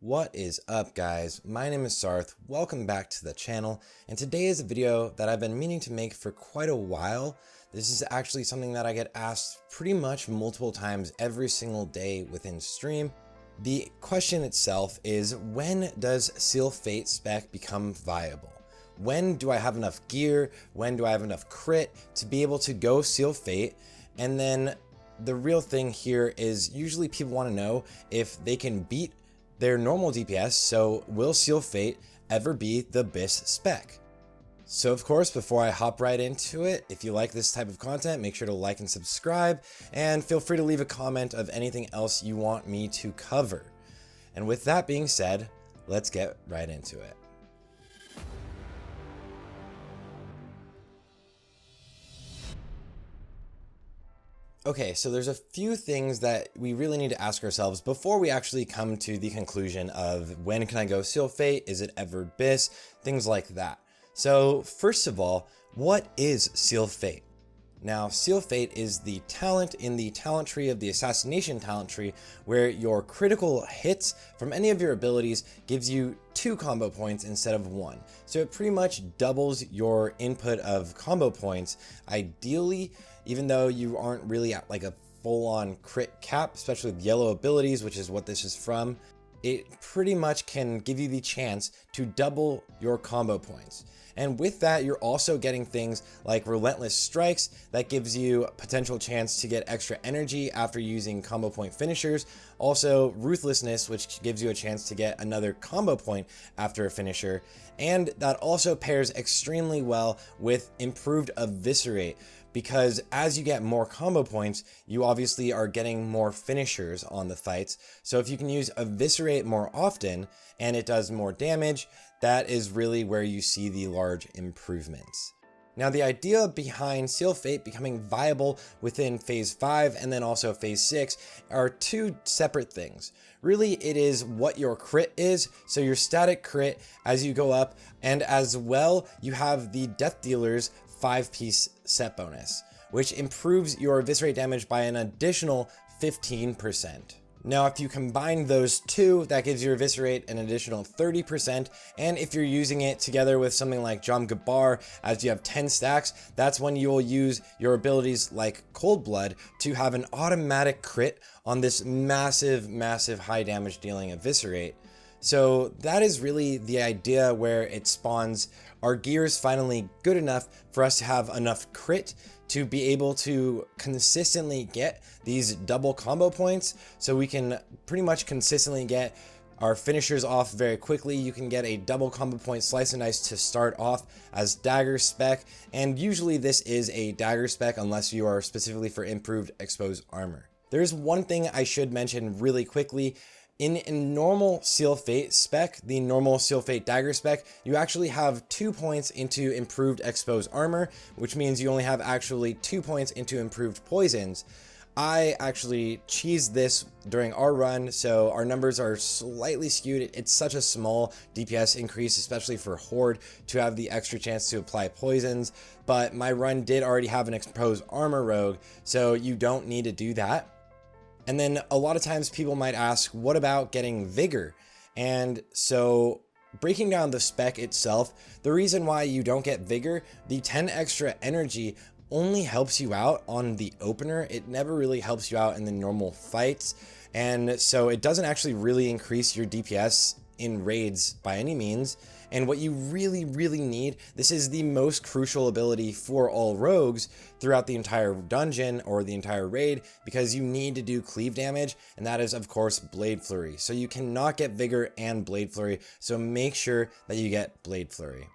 What is up, guys? My name is Sarthe. Welcome back to the channel, and today is a video that I've been meaning to make for quite a while. This is actually something that I get asked pretty much multiple times every single day within stream. The question itself is, when does Seal Fate spec become viable? When do I have enough gear? When do I have enough crit to be able to go Seal Fate? And then the real thing here is usually people want to know if they can beat their normal DPS, so will Seal Fate ever be the BIS spec? So of course, before I hop right into it, if you like this type of content, make sure to like and subscribe, and feel free to leave a comment of anything else you want me to cover. And with that being said, let's get right into it. Okay, so there's a few things that we really need to ask ourselves before we actually come to the conclusion of when can I go Seal Fate, is it ever BIS, things like that. So first of all, what is Seal Fate? Now, Seal Fate is the talent in the talent tree of the assassination talent tree where your critical hits from any of your abilities gives you 2 combo points instead of 1. So it pretty much doubles your input of combo points, ideally, even though you aren't really at like a full-on crit cap, especially with yellow abilities, which is what this is from. It pretty much can give you the chance to double your combo points. And with that, you're also getting things like Relentless Strikes that gives you a potential chance to get extra energy after using combo point finishers. Also Ruthlessness, which gives you a chance to get another combo point after a finisher. And that also pairs extremely well with improved Eviscerate, because as you get more combo points, you obviously are getting more finishers on the fights. So if you can use Eviscerate more often and it does more damage, that is really where you see the large improvements. Now, the idea behind Seal Fate becoming viable within Phase 5 and then also Phase 6 are 2 separate things. Really, it is what your crit is, so your static crit as you go up, and as well, you have the Death Dealer's 5-piece set bonus, which improves your Eviscerate damage by an additional 15%. Now, if you combine those 2, that gives your Eviscerate an additional 30%, and if you're using it together with something like Jom Gabar, as you have 10 stacks, that's when you will use your abilities like Cold Blood to have an automatic crit on this massive high damage dealing Eviscerate. So that is really the idea where it spawns, our gear is finally good enough for us to have enough crit to be able to consistently get these double combo points, so we can pretty much consistently get our finishers off very quickly. You can get a double combo point Slice and Dice to start off as Dagger Spec, and usually this is a Dagger Spec unless you are specifically for improved exposed armor. There's one thing I should mention really quickly. In a normal Seal Fate spec, the normal Seal Fate Dagger spec, you actually have 2 points into improved exposed armor, which means you only have actually 2 points into improved poisons. I actually cheesed this during our run, so our numbers are slightly skewed. It's such a small DPS increase, especially for Horde, to have the extra chance to apply poisons, but my run did already have an exposed armor rogue, so you don't need to do that. And then a lot of times people might ask, what about getting Vigor? And so breaking down the spec itself, the reason why you don't get Vigor, the 10 extra energy only helps you out on the opener. It never really helps you out in the normal fights. And so it doesn't actually really increase your DPS in raids by any means. And what you really need, this is the most crucial ability for all rogues throughout the entire dungeon or the entire raid, because you need to do cleave damage, and that is of course Blade Flurry. So you cannot get Vigor and Blade Flurry, so make sure that you get Blade Flurry.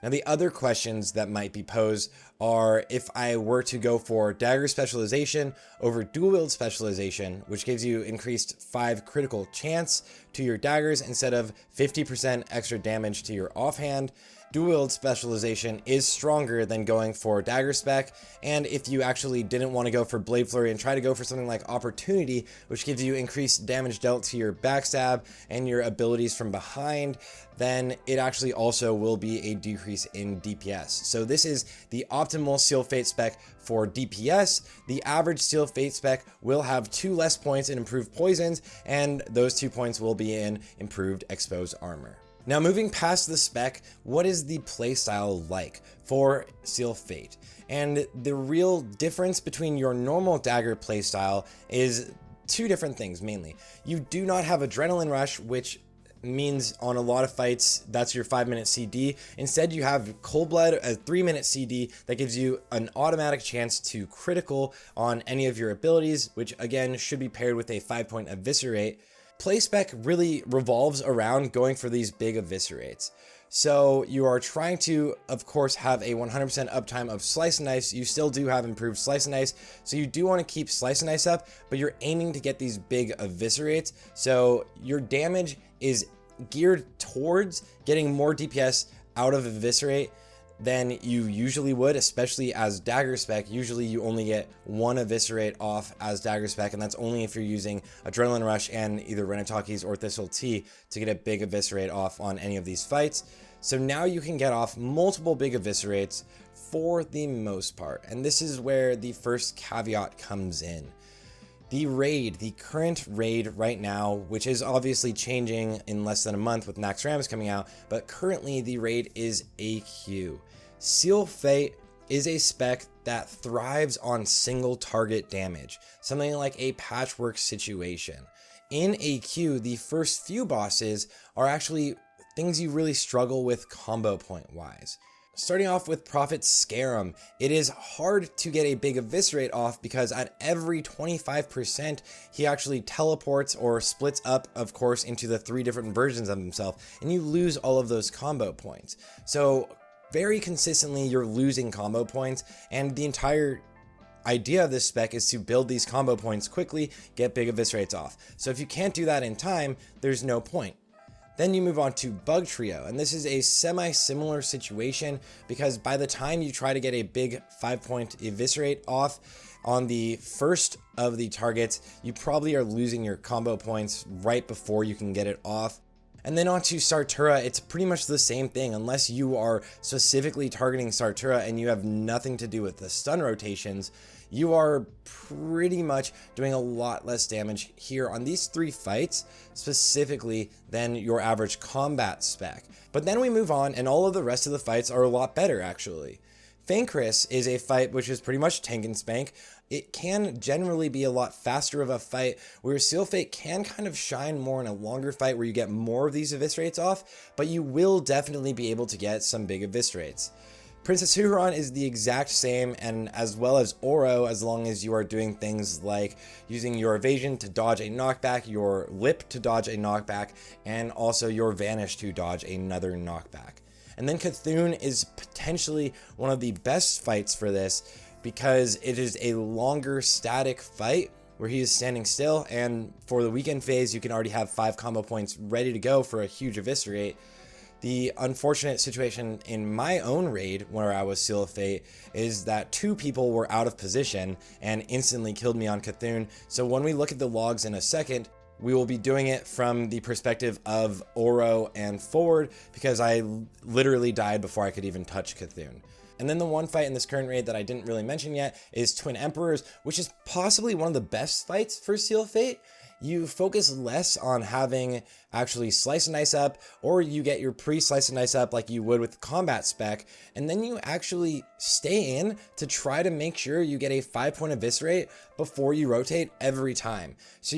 Now, the other questions that might be posed are if I were to go for Dagger Specialization over Dual Wield Specialization, which gives you increased 5 critical chance to your daggers instead of 50% extra damage to your offhand. Dual Wield Specialization is stronger than going for Dagger Spec, and if you actually didn't want to go for Blade Flurry and try to go for something like Opportunity, which gives you increased damage dealt to your backstab and your abilities from behind, then it actually also will be a decrease in DPS. So this is the optimal Seal Fate spec for DPS. The average Seal Fate spec will have 2 less points in improved poisons, and those 2 points will be in improved exposed armor. Now, moving past the spec, what is the playstyle like for Seal Fate? And the real difference between your normal Dagger playstyle is 2 different things mainly. You do not have Adrenaline Rush, which means on a lot of fights that's your 5-minute CD. Instead, you have Cold Blood, a 3-minute CD that gives you an automatic chance to critical on any of your abilities, which again should be paired with a 5-point eviscerate. Play spec really revolves around going for these big eviscerates. So you are trying to, of course, have a 100% uptime of Slice and Dice. You still do have improved Slice and Dice, so you do want to keep Slice and Dice up, but you're aiming to get these big eviscerates. So your damage is geared towards getting more DPS out of eviscerate than you usually would, especially as Dagger Spec. Usually you only get 1 eviscerate off as Dagger Spec, and that's only if you're using Adrenaline Rush and either Renatakis or Thistle Tea to get a big eviscerate off on any of these fights. So now you can get off multiple big eviscerates for the most part, and this is where the first caveat comes in. The raid, the current raid right now, which is obviously changing in less than a month with Nax Rams coming out, but currently the raid is AQ. Seal Fate is a spec that thrives on single target damage, something like a patchwork situation. In AQ, the first few bosses are actually things you really struggle with combo point wise. Starting off with Prophet Scarum, it is hard to get a big eviscerate off because at every 25%, he actually teleports or splits up, of course, into the 3 different versions of himself, and you lose all of those combo points. So very consistently, you're losing combo points, and the entire idea of this spec is to build these combo points quickly, get big eviscerates off. So if you can't do that in time, there's no point. Then you move on to Bug Trio, and this is a semi-similar situation because by the time you try to get a big 5-point eviscerate off on the first of the targets, you probably are losing your combo points right before you can get it off. And then on to Sartura, it's pretty much the same thing unless you are specifically targeting Sartura and you have nothing to do with the stun rotations. You are pretty much doing a lot less damage here on these 3 fights specifically than your average combat spec. But then we move on and all of the rest of the fights are a lot better actually. Fankris is a fight which is pretty much tank and spank. It can generally be a lot faster of a fight, where Seal Fate can kind of shine more in a longer fight where you get more of these eviscerates off, but you will definitely be able to get some big eviscerates. Princess Huron is the exact same, and as well as Oro, as long as you are doing things like using your evasion to dodge a knockback, your lip to dodge a knockback, and also your vanish to dodge another knockback. And then Cthulhu is potentially one of the best fights for this because it is a longer static fight where he is standing still, and for the weekend phase you can already have 5 combo points ready to go for a huge eviscerate. The unfortunate situation in my own raid where I was Seal of Fate is that 2 people were out of position and instantly killed me on Cthulhu. So when we look at the logs in a second, we will be doing it from the perspective of Oro and forward because I literally died before I could even touch Cthulhu. And then the one fight in this current raid that I didn't really mention yet is Twin Emperors, which is possibly one of the best fights for Seal Fate. You focus less on having actually Slice and Dice up, or you get your pre-Slice and Dice up like you would with combat spec, and then you actually stay in to try to make sure you get a 5-point eviscerate before you rotate every time. So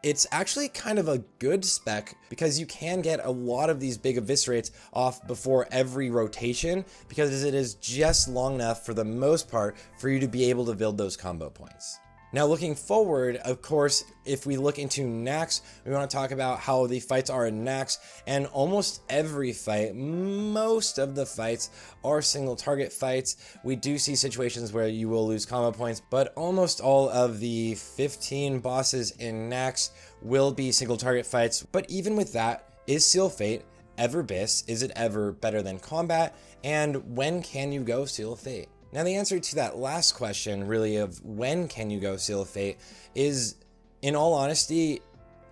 it's actually kind of a good spec because you can get a lot of these big eviscerates off before every rotation because it is just long enough for the most part for you to be able to build those combo points. Now looking forward, of course, if we look into Nax, we want to talk about how the fights are in Nax, and almost every fight, most of the fights are single target fights. We do see situations where you will lose combo points, but almost all of the 15 bosses in Nax will be single target fights. But even with that, is Seal Fate ever BIS? Is it ever better than combat? And when can you go Seal of Fate? Now the answer to that last question, really, of when can you go Seal of Fate, is, in all honesty,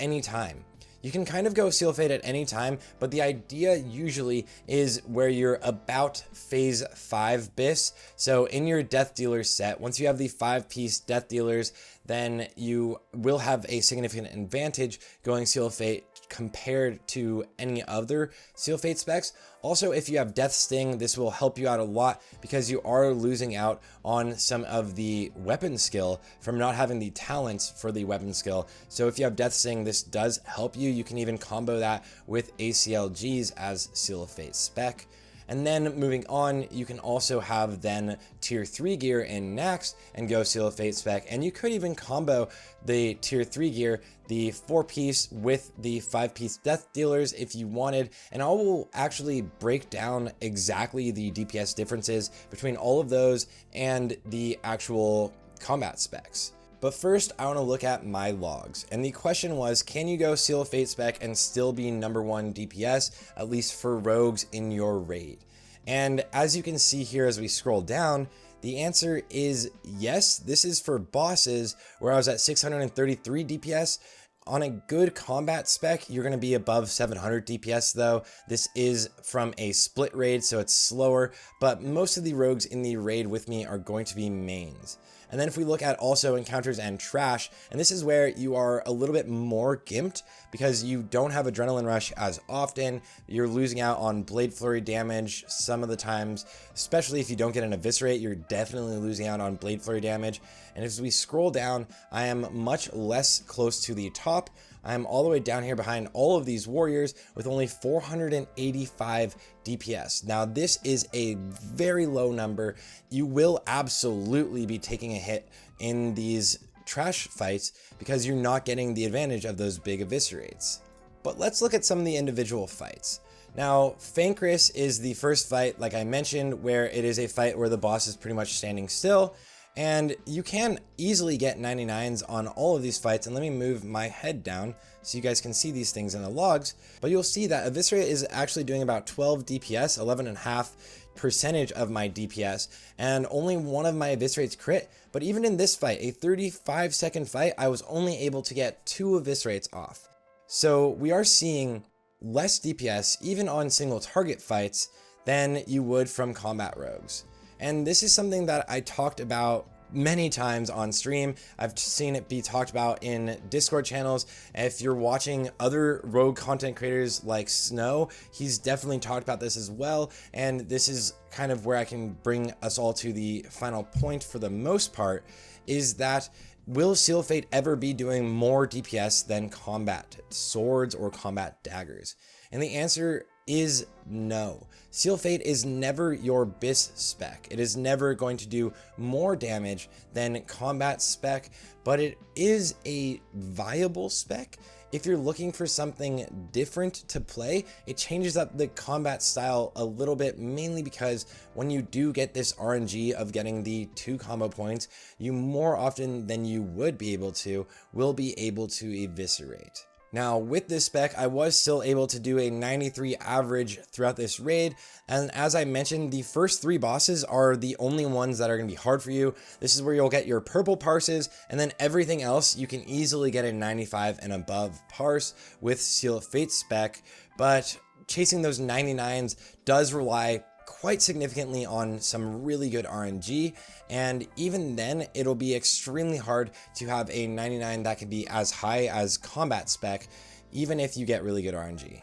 anytime. You can kind of go Seal of Fate at any time, but the idea usually is where you're about phase 5 BIS. So in your Death Dealers set, once you have the 5-piece Death Dealers, then you will have a significant advantage going Seal of Fate compared to any other Seal of Fate specs. Also, if you have Death Sting, this will help you out a lot because you are losing out on some of the weapon skill from not having the talents for the weapon skill. So if you have Death Sting, this does help you. You can even combo that with ACLGs as Seal of Fate spec. And then moving on, you can also have then tier 3 gear in Nax and go Seal of Fate spec. And you could even combo the tier 3 gear, the 4-piece with the 5-piece Death Dealers if you wanted. And I will actually break down exactly the DPS differences between all of those and the actual combat specs. But first, I want to look at my logs. And the question was, can you go Seal of Fate spec and still be #1 DPS, at least for rogues in your raid? And as you can see here as we scroll down, the answer is yes. This is for bosses where I was at 633 DPS. On a good combat spec, you're going to be above 700 DPS though. This is from a split raid, so it's slower, but most of the rogues in the raid with me are going to be mains. And then if we look at also encounters and trash, and this is where you are a little bit more gimped because you don't have adrenaline rush as often. You're losing out on blade flurry damage some of the times, especially if you don't get an eviscerate, you're definitely losing out on blade flurry damage. And as we scroll down, I am much less close to the top. I'm all the way down here behind all of these warriors with only 485 DPS. Now this is a very low number. You will absolutely be taking a hit in these trash fights because you're not getting the advantage of those big eviscerates. But let's look at some of the individual fights. Now, Fankris is the first fight, like I mentioned, where it is a fight where the boss is pretty much standing still. And you can easily get 99s on all of these fights. And let me move my head down so you guys can see these things in the logs. But you'll see that Eviscerate is actually doing about 12 DPS, 11.5% of my DPS. And only one of my Eviscerates crit. But even in this fight, a 35-second fight, I was only able to get 2 Eviscerates off. So we are seeing less DPS, even on single target fights, than you would from combat rogues. And this is something that I talked about many times on stream. I've seen it be talked about in Discord channels. If you're watching other rogue content creators like Snow, he's definitely talked about this as well. And this is kind of where I can bring us all to the final point for the most part, is that will Seal of Fate ever be doing more DPS than combat swords or combat daggers? And the answer is no. Seal of Fate is never your BIS spec. It is never going to do more damage than combat spec, but it is a viable spec. If you're looking for something different to play, it changes up the combat style a little bit, mainly because when you do get this RNG of getting the 2 combo points, you more often than you would be able to will be able to eviscerate. Now with this spec, I was still able to do a 93 average throughout this raid, and as I mentioned, the first 3 bosses are the only ones that are going to be hard for you. This is where you'll get your purple parses, and then everything else you can easily get a 95 and above parse with Seal of Fate spec, but chasing those 99s does rely quite significantly on some really good RNG, and even then it'll be extremely hard to have a 99 that can be as high as combat spec, even if you get really good RNG.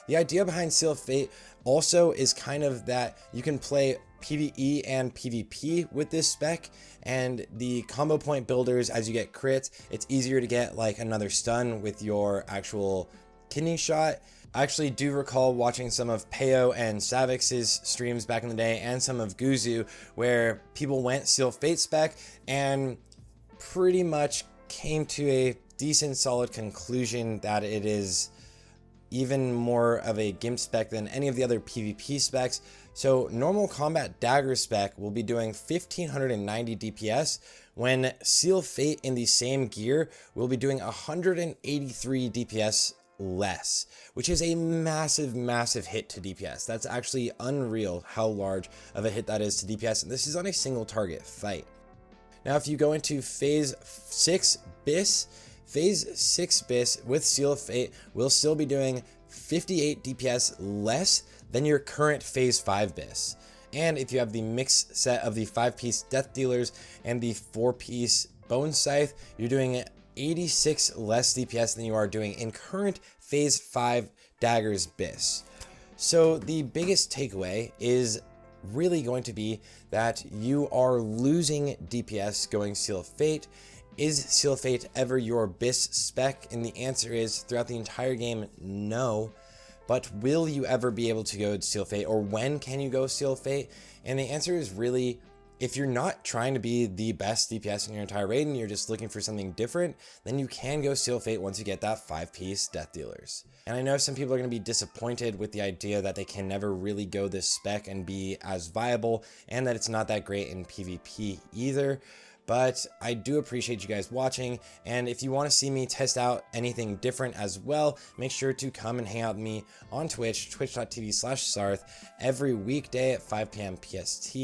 The idea behind Seal of Fate also is kind of that you can play PvE and PvP with this spec, and the combo point builders, as you get crits, it's easier to get like another stun with your actual kidney shot. I actually do recall watching some of Peo and Savix's streams back in the day and some of Guzu where people went Seal of Fate spec and pretty much came to a decent solid conclusion that it is even more of a GIMP spec than any of the other PvP specs. So normal combat dagger spec will be doing 1590 DPS when Seal of Fate in the same gear will be doing 183 DPS less, which is a massive hit to DPS. That's actually unreal how large of a hit that is to DPS, and this is on a single target fight. Now, if you go into Phase 6 BIS, Phase 6 BIS with Seal of Fate will still be doing 58 DPS less than your current Phase 5 BIS. And if you have the mixed set of the 5-piece Death Dealers and the 4-piece Bone Scythe, you're doing 86 less DPS than you are doing in current Phase 5 Daggers BIS. So the biggest takeaway is really going to be that you are losing DPS going Seal of Fate. Is Seal of Fate ever your BIS spec? And the answer is, throughout the entire game, no. But will you ever be able to go Seal of Fate, or when can you go Seal of Fate? And the answer is really, if you're not trying to be the best DPS in your entire raid and you're just looking for something different, then you can go Seal of Fate once you get that 5-piece Death Dealers. And I know some people are going to be disappointed with the idea that they can never really go this spec and be as viable, and that it's not that great in PvP either. But I do appreciate you guys watching, and if you want to see me test out anything different as well, make sure to come and hang out with me on Twitch, twitch.tv/Sarthe, every weekday at 5 p.m. PST.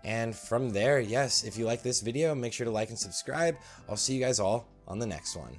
And from there, yes, if you like this video, make sure to like and subscribe. I'll see you guys all on the next one.